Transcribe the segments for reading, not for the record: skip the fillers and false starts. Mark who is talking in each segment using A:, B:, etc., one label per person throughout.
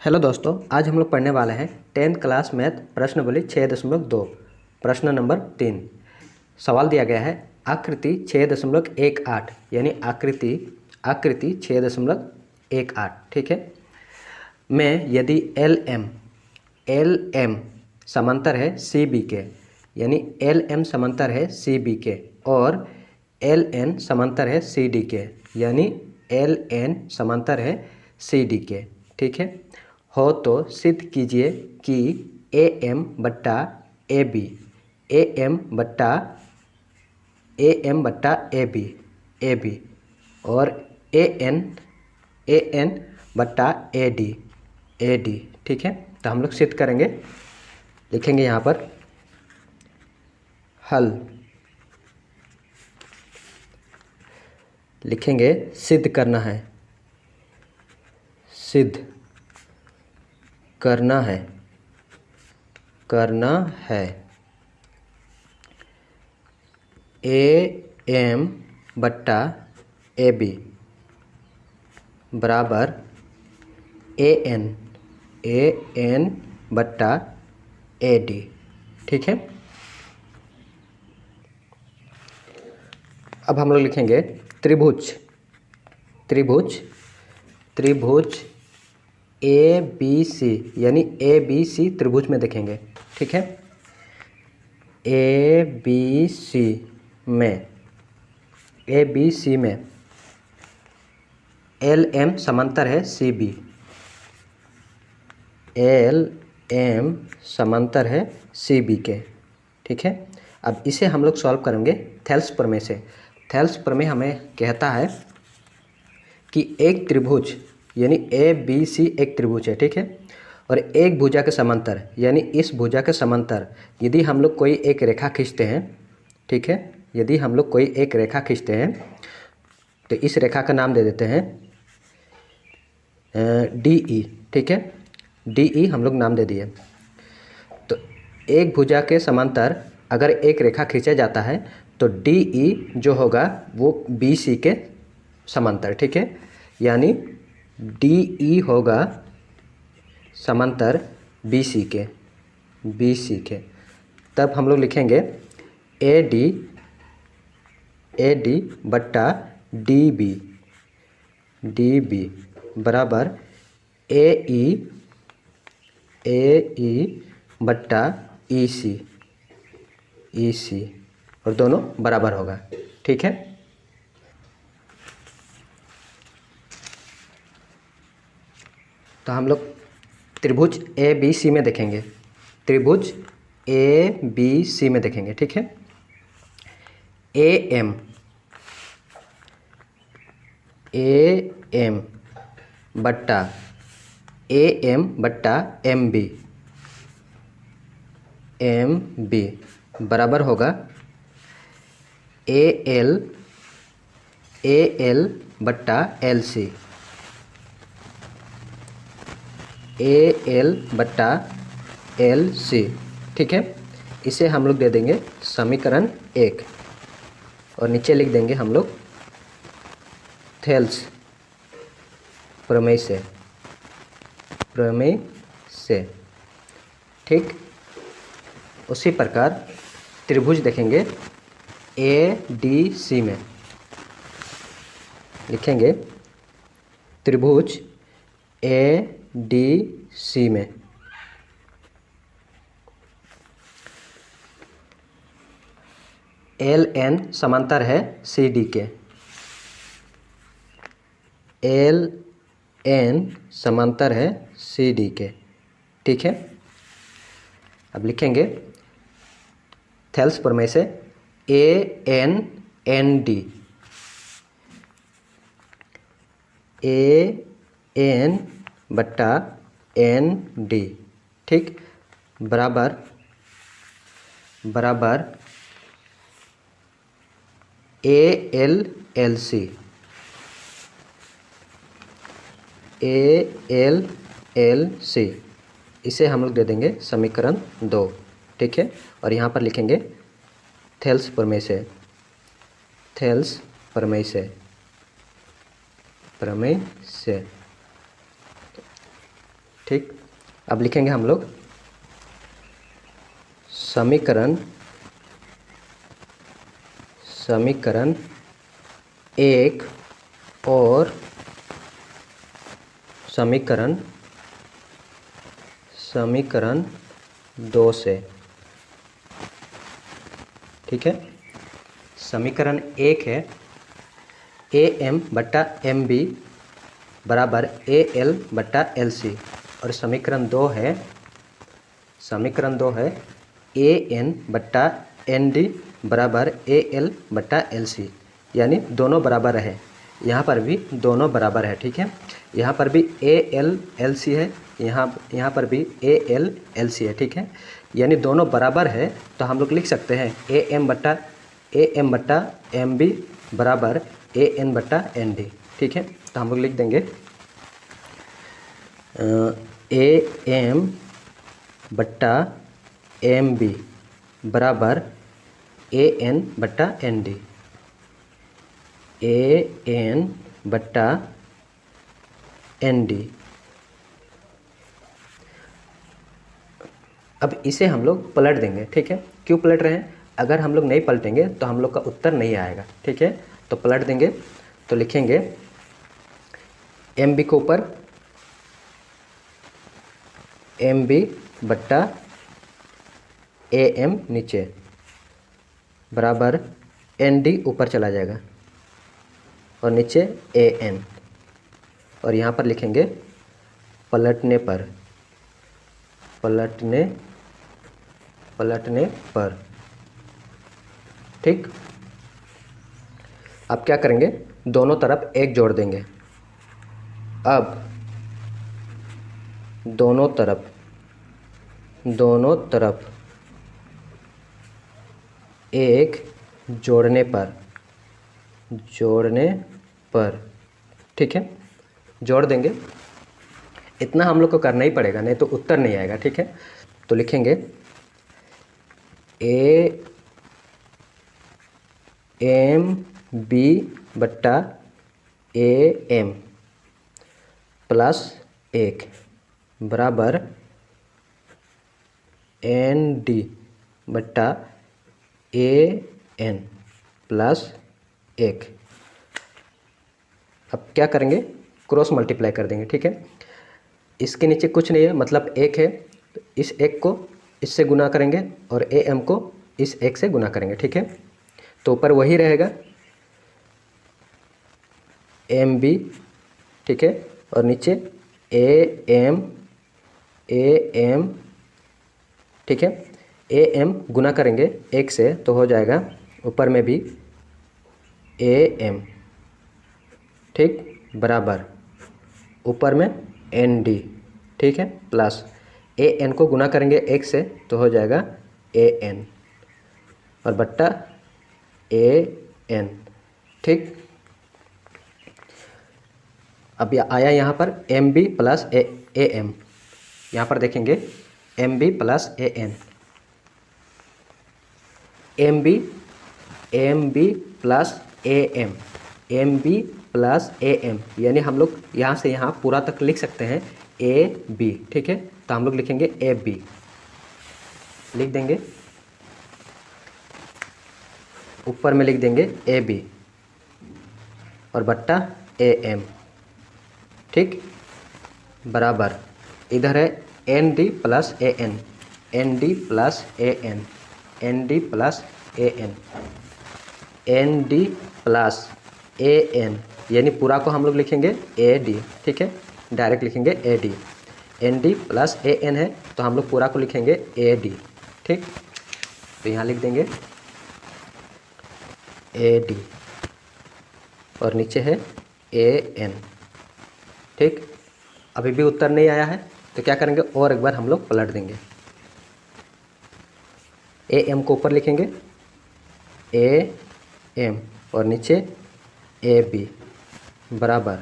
A: Hello दोस्तों, आज हम लोग पढ़ने वाले हैं 10th क्लास मैथ प्रश्नावली 6.2 प्रश्न नंबर 3। सवाल दिया गया है आकृति 6.18 यानी आकृति 6.18। ठीक है, में यदि एल एम समांतर है सी बी के, यानी एल एम समांतर है सी बी के और एल एन समांतर है सी डी के, यानी एल एन समांतर है सी डी के। ठीक है, हो तो सिद्ध कीजिए कि ए एम बट्टा ए बी बट्टा ए बी और ए एन बट्टा ए डी। ठीक है, तो हम लोग सिद्ध करेंगे। लिखेंगे यहाँ पर हल, लिखेंगे सिद्ध करना है, सिद्ध करना है ए एम बट्टा ए बी बराबर ए एन बट्टा ए डी। ठीक है, अब हम लोग लिखेंगे त्रिभुज ए बी सी, यानी ए बी सी त्रिभुज में देखेंगे। ठीक है, ए बी सी में एल एम समांतर है सी बी, एल एम समांतर है सी बी के। ठीक है, अब इसे हम लोग सॉल्व करेंगे थेल्स प्रमेय से। थेल्स प्रमेय हमें कहता है कि एक त्रिभुज यानी ए बी सी एक त्रिभुज है। ठीक है, और एक भुजा के समांतर, यानी इस भुजा के समांतर यदि हम लोग कोई एक रेखा खींचते हैं, ठीक है, यदि हम लोग कोई एक रेखा खींचते हैं तो इस रेखा का नाम दे देते हैं डी ई। ठीक है, डी ई हम लोग नाम दे दिए। तो एक भुजा के समांतर अगर एक रेखा खींचा जाता है तो डी ई जो होगा वो बी सी के समांतर। ठीक है, यानी डी ई होगा समांतर बी सी के। तब हम लोग लिखेंगे ए डी बट्टा डी बी बराबर ए ई बट्टा ई सी और दोनों बराबर होगा। ठीक है, तो हम लोग त्रिभुज ए बी सी में देखेंगे, त्रिभुज ए बी सी में देखेंगे। ठीक है, ए एम बट्टा एम बी बराबर होगा ए एल बट्टा एल सी, बट्टा एल सी। ठीक है, इसे हम लोग दे देंगे समीकरण 1 और नीचे लिख देंगे हम लोग थेल्स प्रमेय से। ठीक, उसी प्रकार त्रिभुज देखेंगे ए डी सी में। लिखेंगे त्रिभुज ए डी सी में एल एन समांतर है सी डी के, एल एन समांतर है सी डी के। ठीक है, अब लिखेंगे थेल्स प्रमेय से ए एन बट्टा एन डी। ठीक, बराबर ए एल सी, इसे हम लोग दे देंगे समीकरण 2। ठीक है, और यहाँ पर लिखेंगे थेल्स प्रमेय से ठीक। अब लिखेंगे हम लोग समीकरण एक और समीकरण दो से। ठीक है, समीकरण एक है AM बट्टा MB बराबर AL बट्टा LC, और समीकरण दो है AN बट्टा ND बराबर AL बट्टा LC, यानी दोनों बराबर है। यहाँ पर भी दोनों बराबर है। ठीक है, यहाँ पर भी AL LC है, यहाँ पर भी AL LC है। ठीक है, यानी दोनों बराबर है, तो हम लोग लिख सकते हैं AM बट्टा MB बराबर AN बट्टा ND। ठीक है, तो हम लोग लिख देंगे AM बट्टा MB बराबर AN बट्टा ND, AN बट्टा ND। अब इसे हम लोग पलट देंगे। ठीक है, क्यों पलट रहे हैं? अगर हम लोग नहीं पलटेंगे तो हम लोग का उत्तर नहीं आएगा। ठीक है, तो पलट देंगे, तो लिखेंगे MB को ऊपर MB बट्टा AM नीचे बराबर ND ऊपर चला जाएगा और नीचे AN, और यहाँ पर लिखेंगे पलटने पर। ठीक, अब क्या करेंगे, दोनों तरफ एक जोड़ देंगे। अब दोनों तरफ एक जोड़ने पर। ठीक है, जोड़ देंगे, इतना हम लोग को करना ही पड़ेगा, नहीं तो उत्तर नहीं आएगा। ठीक है, तो लिखेंगे AMB बट्टा AM प्लस 1 बराबर ND बट्टा AN प्लस 1। अब क्या करेंगे, क्रॉस मल्टीप्लाई कर देंगे। ठीक है, इसके नीचे कुछ नहीं है, मतलब एक है, तो इस एक को इससे गुना करेंगे और AM को इस एक से गुना करेंगे। ठीक है, तो ऊपर वही रहेगा MB। ठीक है, और नीचे AM। ठीक है, AM गुना करेंगे एक से तो हो जाएगा ऊपर में भी AM। ठीक, बराबर ऊपर में ND। ठीक है, प्लस AN को गुना करेंगे एक से तो हो जाएगा AN, और बट्टा AN। ठीक, अब आया यहाँ पर MB प्लस AM, यहाँ पर देखेंगे MB plus AN, MB plus MB plus AM, यानी हम लोग यहाँ से यहाँ पूरा तक लिख सकते हैं AB। ठीक है, तो हम लोग लिखेंगे AB, लिख देंगे, ऊपर में लिख देंगे AB और बट्टा AM। ठीक, बराबर इधर है ND plus AN, ND plus AN, ND plus AN, ND plus AN, यानी पूरा को हम लोग लिखेंगे AD। ठीक है, डायरेक्ट लिखेंगे AD। ND प्लस AN है तो हम लोग पूरा को लिखेंगे AD। ठीक, तो यहाँ लिख देंगे AD और नीचे है AN। ठीक, अभी भी उत्तर नहीं आया है तो क्या करेंगे, और एक बार हम लोग पलट देंगे। AM को ऊपर लिखेंगे AM और नीचे AB बराबर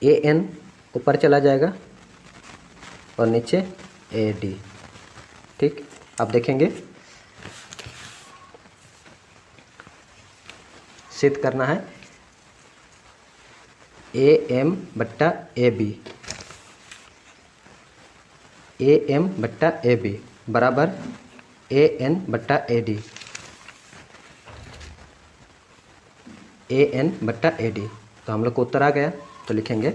A: AN ऊपर चला जाएगा और नीचे AD। ठीक, अब देखेंगे, सिद्ध करना है AM बट्टा AB ए एम बट्टा ए बी बराबर ए एन बट्टा ए डी, ए एन बट्टा ए डी। तो हम लोग को उत्तर आ गया, तो लिखेंगे,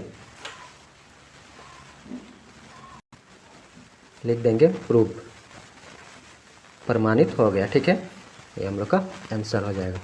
A: लिख देंगे प्रूफ, प्रमाणित हो गया। ठीक है, ये हम लोग का आंसर हो जाएगा।